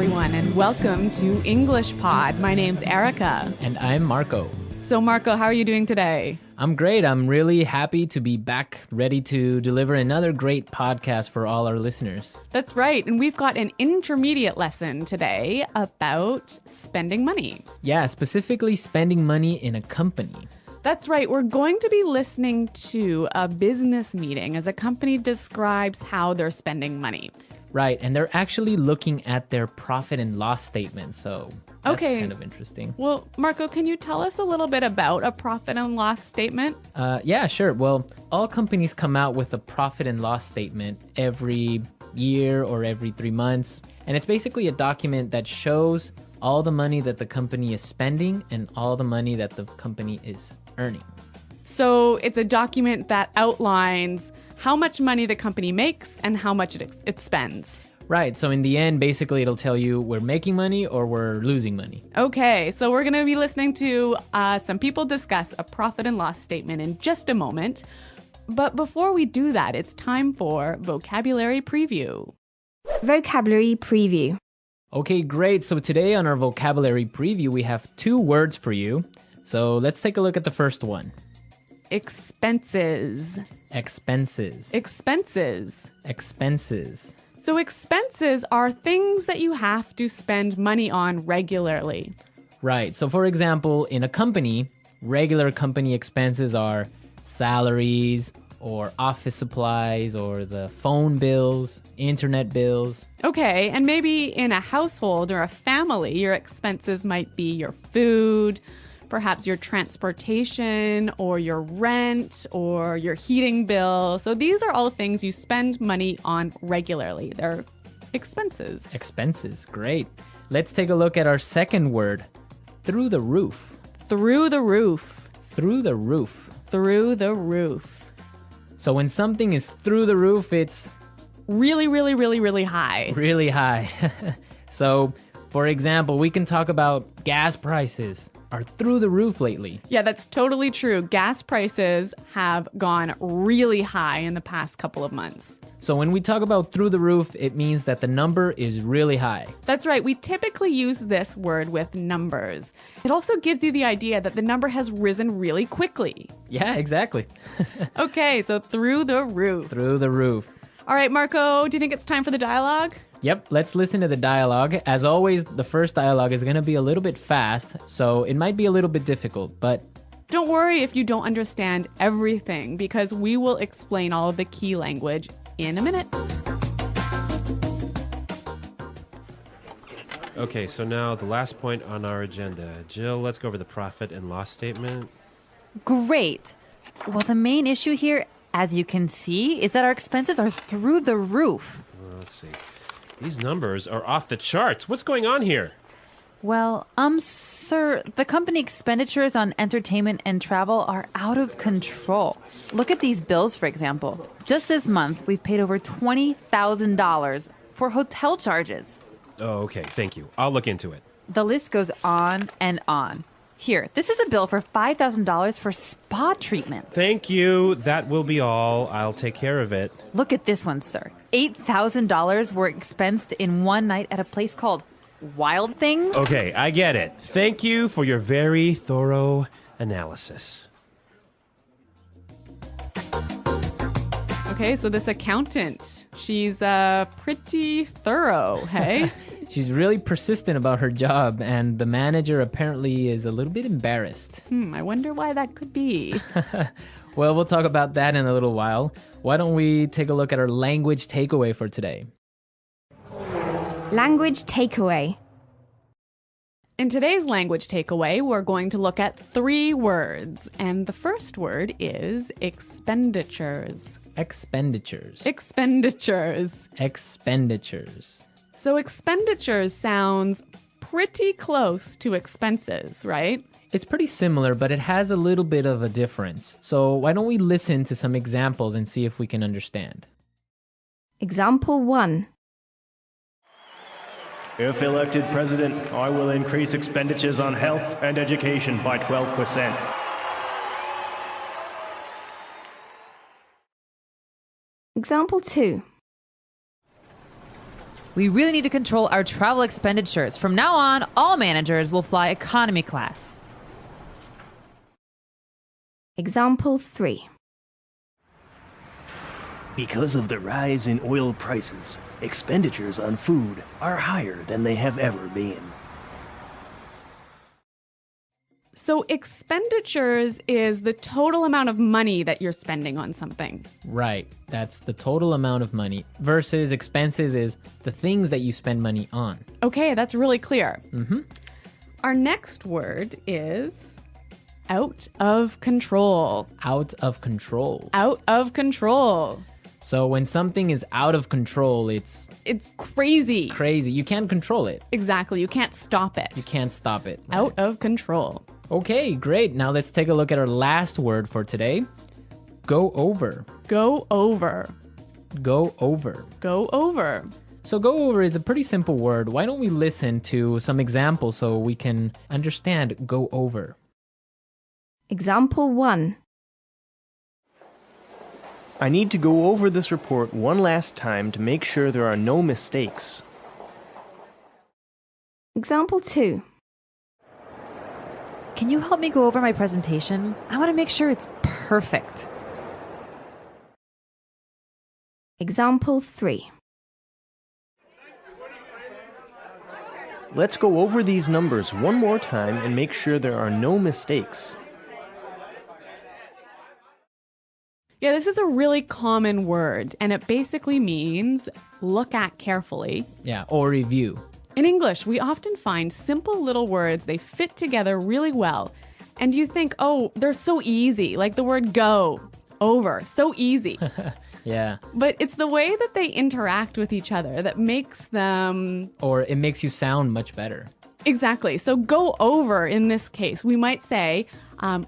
everyone, and welcome to EnglishPod. My name's Erica. And I'm Marco. So, Marco, how are you doing today? I'm great. I'm really happy to be back, ready to deliver another great podcast for all our listeners. That's right. And we've got an intermediate lesson today about spending money. Yeah, specifically spending money in a company. That's right. We're going to be listening to a business meeting as a company describes how they're spending money. Right, and they're actually looking at their profit and loss statement, so that's kind of interesting. Well, Marco, can you tell us a little bit about a profit and loss statement? Yeah, sure. Well, all companies come out with a profit and loss statement every year or every 3 months, and it's basically a document that shows all the money that the company is spending and all the money that the company is earning. So it's a document that outlines how much money the company makes and how much it spends. Right. So in the end, basically, it'll tell you we're making money or we're losing money. Okay. So we're going to be listening to some people discuss a profit and loss statement in just a moment. But before we do that, it's time for vocabulary preview. Vocabulary preview. Okay, great. So today on our vocabulary preview, we have 2 words for you. So let's take a look at the first one. Expenses. Expenses. Expenses. Expenses. So expenses are things that you have to spend money on regularly. Right. So for example, in a company, regular company expenses are salaries or office supplies or the phone bills, internet bills. Okay, and maybe in a household or a family, your expenses might be your food, perhaps your transportation or your rent or your heating bill. So these are all things you spend money on regularly. They're expenses. Expenses, great. Let's take a look at our second word, through the roof. Through the roof. Through the roof. Through the roof. So when something is through the roof, it's really, really, really, really high. Really high. So, for example, we can talk about gas prices are through the roof lately. Yeah, that's totally true. Gas prices have gone really high in the past couple of months. So when we talk about through the roof, it means that the number is really high. That's right. We typically use this word with numbers. It also gives you the idea that the number has risen really quickly. Yeah, exactly. Okay, so through the roof. Through the roof. All right, Marco, do you think it's time for the dialogue? Yep, let's listen to the dialogue. As always, the first dialogue is going to be a little bit fast, so it might be a little bit difficult, but don't worry if you don't understand everything, because we will explain all of the key language in a minute. Okay, so now the last point on our agenda. Jill, let's go over the profit and loss statement. Great. Well, the main issue here, as you can see, is that our expenses are through the roof. Let's see. These numbers are off the charts. What's going on here? Well, sir, the company expenditures on entertainment and travel are out of control. Look at these bills, for example. Just this month, we've paid over $20,000 for hotel charges. Oh, okay. Thank you. I'll look into it. The list goes on and on. Here, this is a bill for $5,000 for spa treatments. Thank you. That will be all. I'll take care of it. Look at this one, sir. $8,000 were expensed in one night at a place called Wild Things. Okay, I get it. Thank you for your very thorough analysis. Okay, so this accountant, she's pretty thorough, hey? she's really persistent about her job, and the manager apparently is a little bit embarrassed. I wonder why that could be. Well, we'll talk about that in a little while. Why don't we take a look at our language takeaway for today? Language takeaway. In today's language takeaway, we're going to look at 3 words. And the first word is expenditures. Expenditures. Expenditures. Expenditures. So expenditures sounds pretty close to expenses, right? It's pretty similar, but it has a little bit of a difference. So why don't we listen to some examples and see if we can understand? Example 1. If elected president, I will increase expenditures on health and education by 12%. Example 2. We really need to control our travel expenditures. From now on, all managers will fly economy class. Example 3. Because of the rise in oil prices, expenditures on food are higher than they have ever been. So expenditures is the total amount of money that you're spending on something. Right. That's the total amount of money versus expenses is the things that you spend money on. Okay, that's really clear. Our next word is out of control. Out of control. Out of control. So when something is out of control, it's It's crazy. crazy. You can't control it. Exactly. You can't stop it. You can't stop it. Out of control. Okay, great. Now let's take a look at our last word for today. Go over. Go over. Go over. Go over. So go over is a pretty simple word. Why don't we listen to some examples so we can understand go over? Example 1. I need to go over this report one last time to make sure there are no mistakes. Example 2. Can you help me go over my presentation? I want to make sure it's perfect. Example 3. Let's go over these numbers one more time and make sure there are no mistakes. Yeah, this is a really common word, and it basically means look at carefully. Yeah, or review. In English, we often find simple little words, they fit together really well. And you think, oh, they're so easy, like the word go, over, so easy. Yeah. But it's the way that they interact with each other that makes them... Or it makes you sound much better. Exactly. So go over in this case, we might say,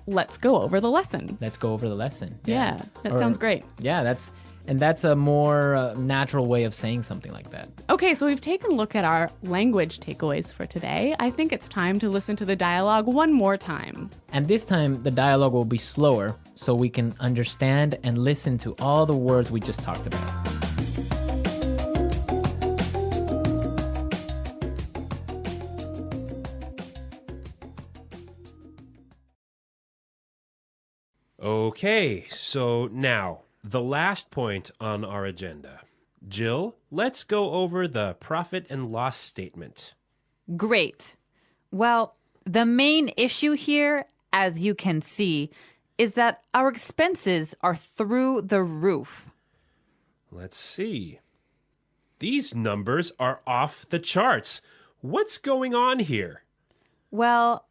let's go over the lesson. Let's go over the lesson. Yeah, that Or- sounds great. Yeah, that's a more natural way of saying something like that. Okay, so we've taken a look at our language takeaways for today. I think it's time to listen to the dialogue one more time. And this time, the dialogue will be slower so we can understand and listen to all the words we just talked about. Okay, so now, the last point on our agenda. Jill, let's go over the profit and loss statement. Great. Well, the main issue here, as you can see, is that our expenses are through the roof. Let's see. These numbers are off the charts. What's going on here? Well,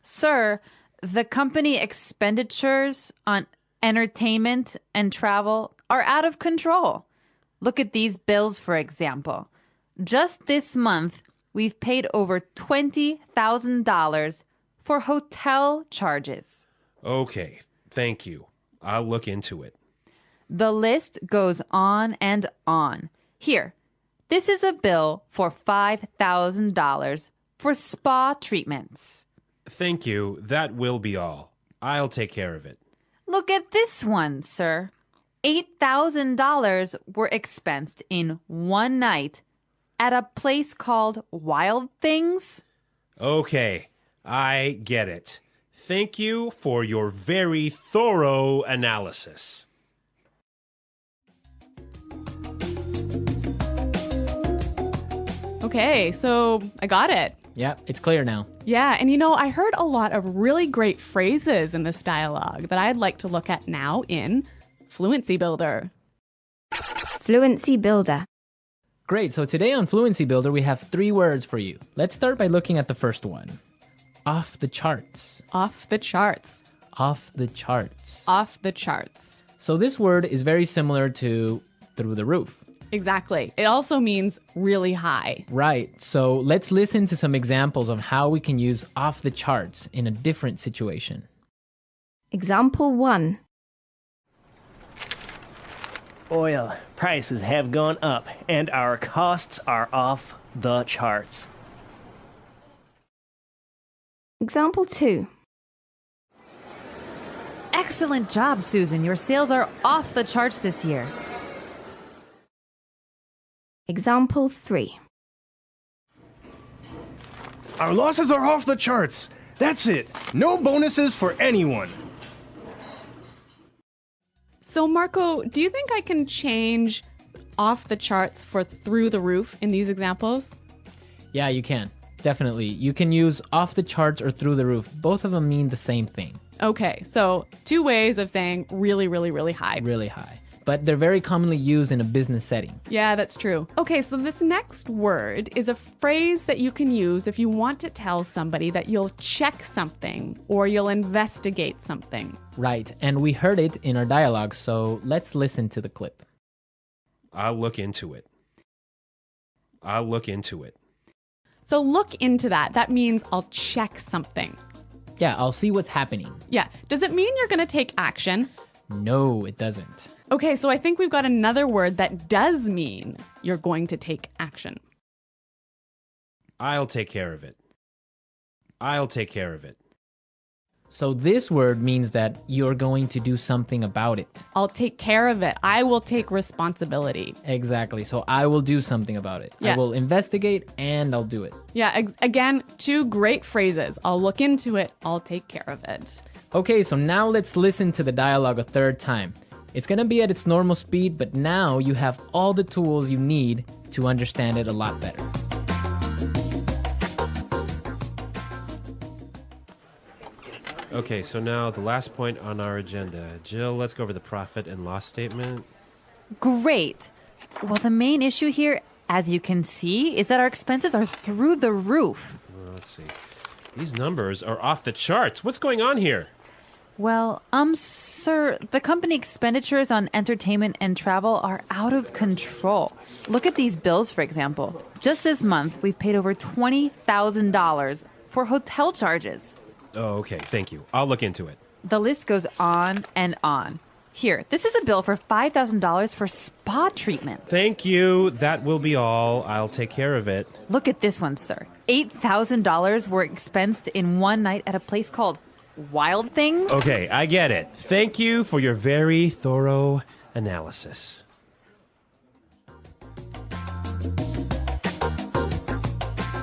sir, the company expenditures on entertainment and travel are out of control. Look at these bills, for example. Just this month, we've paid over $20,000 for hotel charges. Okay, thank you. I'll look into it. The list goes on and on. Here, this is a bill for $5,000 for spa treatments. Thank you. That will be all. I'll take care of it. Look at this one, sir. $8,000 were expensed in one night at a place called Wild Things. Okay, I get it. Thank you for your very thorough analysis. Okay, so I got it. Yeah, it's clear now. Yeah, and I heard a lot of really great phrases in this dialogue that I'd like to look at now in Fluency Builder. Fluency Builder. Great, so today on Fluency Builder, we have 3 words for you. Let's start by looking at the first one. Off the charts. Off the charts. Off the charts. Off the charts. So this word is very similar to through the roof. Exactly. It also means really high. Right, so let's listen to some examples of how we can use off the charts in a different situation. Example 1. Oil prices have gone up and our costs are off the charts. Example 2. Excellent job, Susan. Your sales are off the charts this year. Example 3. Our losses are off the charts. That's it. No bonuses for anyone. So, Marco, do you think I can change off the charts for through the roof in these examples? Yeah, you can. Definitely. You can use off the charts or through the roof. Both of them mean the same thing. Okay, so two ways of saying really, really, really high. Really high. But they're very commonly used in a business setting. Yeah, that's true. Okay, so this next word is a phrase that you can use if you want to tell somebody that you'll check something or you'll investigate something. Right, and we heard it in our dialogue, so let's listen to the clip. I'll look into it. I'll look into it. So look into that. That means I'll check something. Yeah, I'll see what's happening. Yeah. Does it mean you're going to take action? No, it doesn't. Okay, so I think we've got another word that does mean you're going to take action. I'll take care of it. I'll take care of it. So this word means that you're going to do something about it. I'll take care of it. I will take responsibility. Exactly. So I will do something about it. Yeah. I will investigate and I'll do it. Yeah, again, two great phrases. I'll look into it. I'll take care of it. Okay, so now let's listen to the dialogue a third time. It's going to be at its normal speed, but now you have all the tools you need to understand it a lot better. Okay, so now the last point on our agenda. Jill, let's go over the profit and loss statement. Great. Well, the main issue here, as you can see, is that our expenses are through the roof. Well, let's see. These numbers are off the charts. What's going on here? Well, sir, the company expenditures on entertainment and travel are out of control. Look at these bills, for example. Just this month, we've paid over $20,000 for hotel charges. Oh, okay. Thank you. I'll look into it. The list goes on and on. Here, this is a bill for $5,000 for spa treatments. Thank you. That will be all. I'll take care of it. Look at this one, sir. $8,000 were expensed in one night at a place called Wild Things. Okay, I get it. Thank you for your very thorough analysis.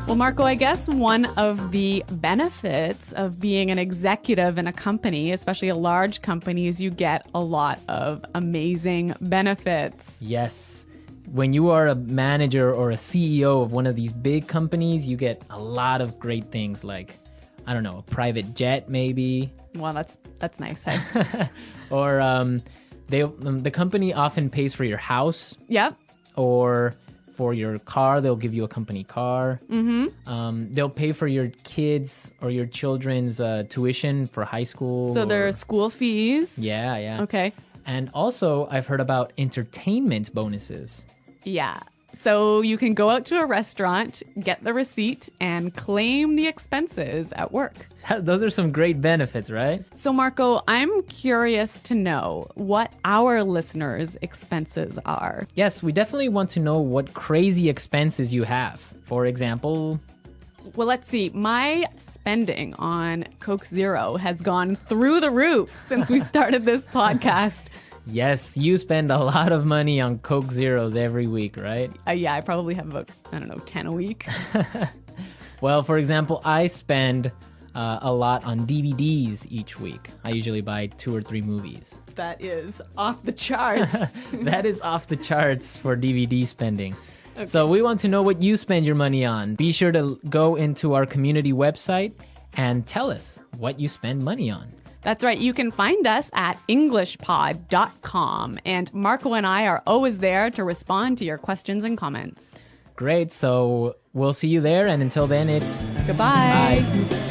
Well, Marco, I guess one of the benefits of being an executive in a company, especially a large company, is you get a lot of amazing benefits. Yes. When you are a manager or a CEO of one of these big companies, you get a lot of great things like, I don't know, a private jet maybe. Well, that's nice. Hey? Or the company often pays for your house. Yep. Or for your car, they'll give you a company car. Mm-hmm. They'll pay for your kids or your children's tuition for high school. So there are school fees. Yeah, yeah. Okay. And also, I've heard about entertainment bonuses. Yeah. So you can go out to a restaurant, get the receipt, and claim the expenses at work. Those are some great benefits, right? So, Marco, I'm curious to know what our listeners' expenses are. Yes, we definitely want to know what crazy expenses you have. For example, Well, let's see. My spending on Coke Zero has gone through the roof since we started this podcast. yes, you spend a lot of money on Coke Zeros every week, right? Yeah, I probably have about, 10 a week. Well, for example, I spend a lot on DVDs each week. I usually buy 2 or 3 movies. That is off the charts. That is off the charts for DVD spending. Okay. So we want to know what you spend your money on. Be sure to go into our community website and tell us what you spend money on. That's right. You can find us at EnglishPod.com. And Marco and I are always there to respond to your questions and comments. Great. So we'll see you there. And until then, it's goodbye. Bye.